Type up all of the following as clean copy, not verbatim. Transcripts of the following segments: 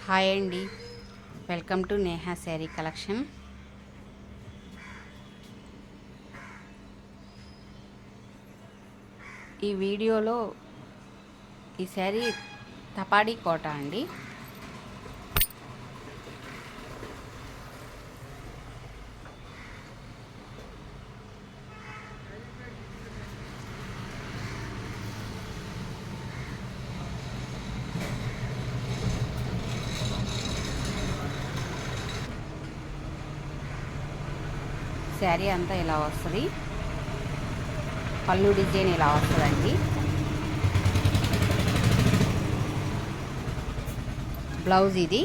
Hi అండి, welcome to Neha sari collection. ఈ వీడియోలో ఈ శారీ తపాడీ కోట అండి. శారీ అంతా ఇలా వస్తుంది. పళ్ళు డిజైన్ ఇలా వస్తుందండి. బ్లౌజ్ ఇది.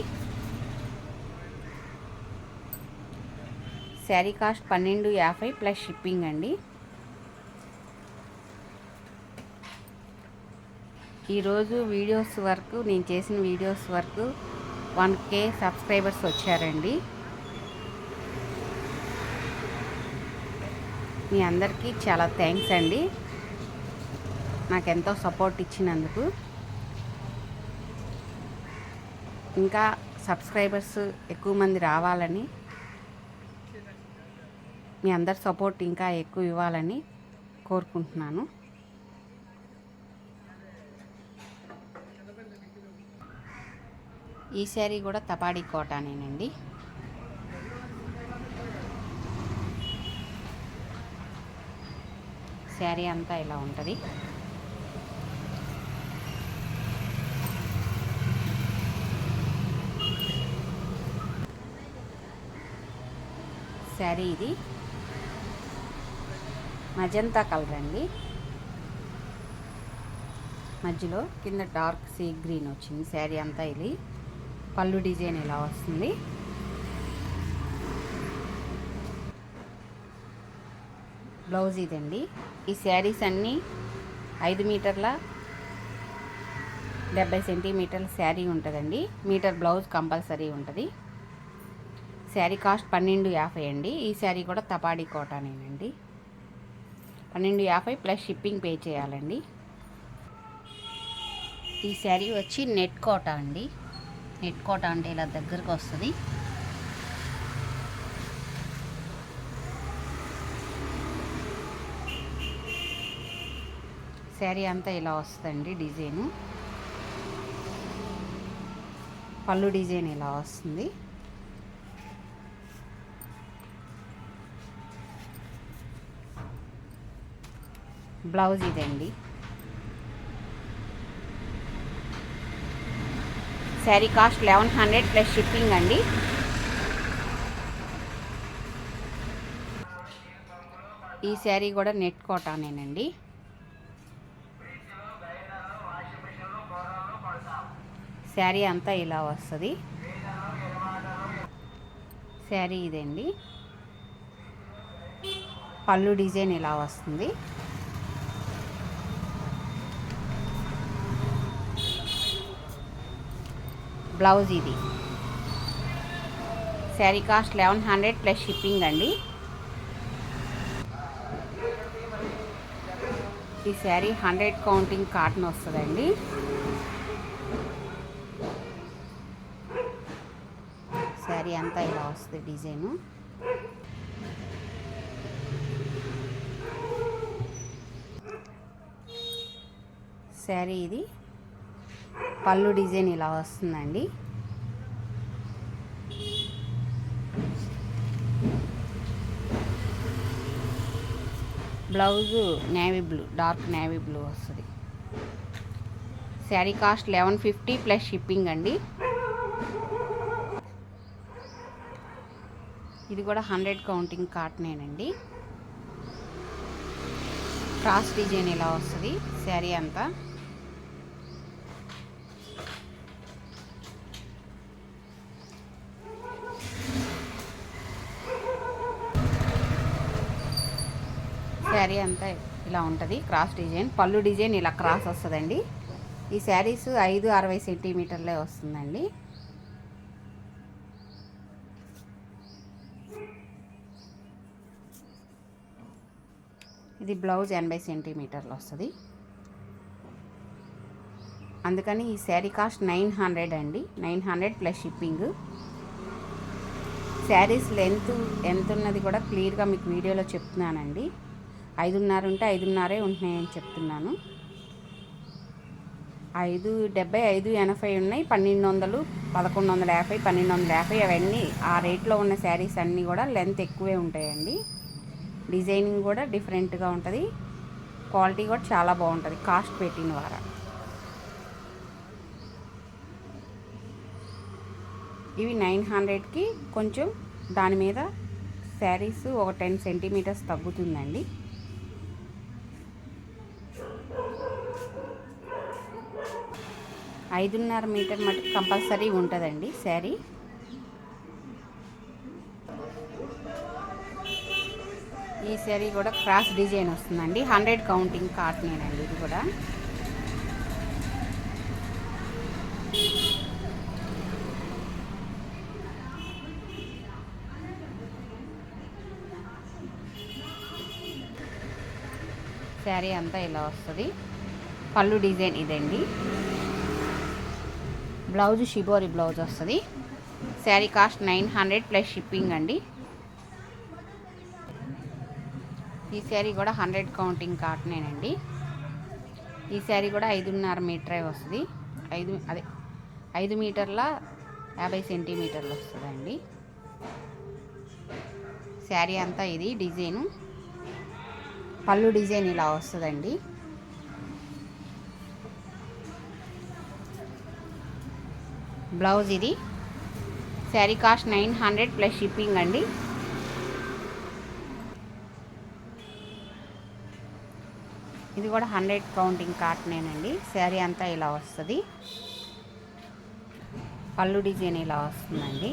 శారీ కాస్ట్ 1250 ప్లస్ షిప్పింగ్ అండి. ఈరోజు వీడియోస్ వరకు నేను చేసిన వీడియోస్ వరకు 1K సబ్స్క్రైబర్స్ వచ్చారండి. మీ అందరికీ చాలా థ్యాంక్స్ అండి, నాకెంతో సపోర్ట్ ఇచ్చినందుకు. ఇంకా సబ్స్క్రైబర్స్ ఎక్కువ మంది రావాలని, మీ అందరి సపోర్ట్ ఇంకా ఎక్కువ ఇవ్వాలని కోరుకుంటున్నాను. ఈ శారీ కూడా తపాడీ కోటానేనండి. శారీ అంతా ఇలా ఉంటుంది. శారీ ఇది మజంతా కలర్ అండి. మధ్యలో కింద డార్క్ సీ గ్రీన్ వచ్చింది. శారీ అంతా ఇది. పళ్ళు డిజైన్ ఇలా వస్తుంది. బ్లౌజ్ ఇదండి. ఈ శారీస్ అన్నీ 5 మీటర్ల 70 సెంటీమీటర్ల శారీ ఉంటుందండి. మీటర్ బ్లౌజ్ కంపల్సరీ ఉంటుంది. శారీ కాస్ట్ 1250 అండి. ఈ శారీ కూడా తపాడీ కోటానేనండి. 1250 ప్లస్ షిప్పింగ్ పే చేయాలండి. ఈ శారీ వచ్చి నెట్ కోట అండి. నెట్ కోట అంటే ఇలా దగ్గరకు వస్తుంది. శారీ అంతా ఇలా వస్తుందండి. డిజైను పళ్ళు డిజైన్ ఇలా వస్తుంది. బ్లౌజ్ ఇదండి. శారీ కాస్ట్ 1100 ప్లస్ షిప్పింగ్ అండి. ఈ శారీ కూడా నెట్ కోటానేనండి. శారీ అంతా ఇలా వస్తుంది. శారీ ఇదండి. పళ్ళు డిజైన్ ఇలా వస్తుంది. బ్లౌజ్ ఇది. శారీ కాస్ట్ 1100 ప్లస్ షిప్పింగ్ అండి. ఈ శారీ 100 కౌంటింగ్ కాటన్ వస్తుందండి. శారీ అంతా ఇలా వస్తుంది డిజైను. శారీ ఇది. పళ్ళు డిజైన్ ఇలా వస్తుందండి. Blouse navy blue, dark navy blue వస్తుంది. శారీ కాస్ట్ 1150 ప్లస్ షిప్పింగ్ అండి. ఇది కూడా 100 కౌంటింగ్ కాటనేనండి. క్రాస్ డిజైన్ ఇలా వస్తుంది శారీ అంతా. శారీ అంతా ఇలా ఉంటుంది. క్రాస్ డిజైన్, పళ్ళు డిజైన్ ఇలా క్రాస్ వస్తుందండి. ఈ శారీస్ 5-60 సెంటీమీటర్లే వస్తుందండి. ఇది బ్లౌజ్ 80 సెంటీమీటర్లు వస్తుంది. అందుకని ఈ శారీ కాస్ట్ 900 అండి. 900 ప్లస్ షిప్పింగ్. శారీస్ లెంత్ ఎంత ఉన్నది కూడా క్లియర్గా మీకు వీడియోలో చెప్తున్నానండి. 5.5 ఉంటే 5.5 ఉంటున్నాయని చెప్తున్నాను. 5.70, 5.80 ఉన్నాయి. 1200, 1150, 1250 అవన్నీ ఆ రేట్లో ఉన్న శారీస్ అన్నీ కూడా లెంత్ ఎక్కువే ఉంటాయండి. డిజైనింగ్ కూడా డిఫరెంట్గా ఉంటుంది. క్వాలిటీ కూడా చాలా బాగుంటుంది కాస్ట్ పెట్టిన వారా. ఇవి 900కి కొంచెం దాని మీద శారీస్ ఒక 10 సెంటీమీటర్స్ తగ్గుతుందండి. ఐదున్నర మీటర్ మటుకు కంపల్సరీ ఉంటుందండి శారీ. ఈ శారీ కూడా క్రాస్ డిజైన్ వస్తుందండి. 100 కౌంటింగ్ కాటనేనండి ఇది కూడా. శారీ అంతా ఇలా వస్తుంది. పళ్ళు డిజైన్ ఇదండి. బ్లౌజ్ షిబోరి బ్లౌజ్ వస్తుంది. శారీ కాస్ట్ 900 ప్లస్ షిప్పింగ్ అండి. ఈ శారీ కూడా 100 కౌంటింగ్ కాటనేనండి. ఈ శారీ కూడా 5.5 మీటరే వస్తుంది. 5 మీటర్ల 50 సెంటీమీటర్లు వస్తుందండి. శారీ అంతా ఇది డిజైను. పళ్ళు డిజైన్ ఇలా వస్తుందండి. బ్లౌజ్ ఇది. శారీ కాస్ట్ 900 ప్లస్ షిప్పింగ్ అండి. ఇది కూడా 100 కౌంటింగ్ కాటనేనండి. శారీ అంతా ఇలా వస్తుంది. పళ్ళు డిజైన్ ఇలా వస్తుందండి.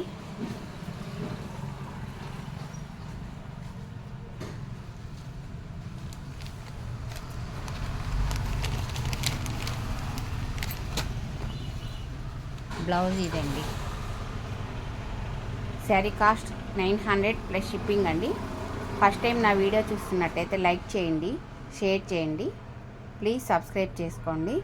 బ్లౌజ్ ఇదండి. శారీ కాస్ట్ 900 ప్లస్ షిప్పింగ్ అండి. ఫస్ట్ టైం నా వీడియో చూస్తున్నట్టయితే లైక్ చేయండి, షేర్ చేయండి, ప్లీజ్ సబ్స్క్రైబ్ చేసుకోండి.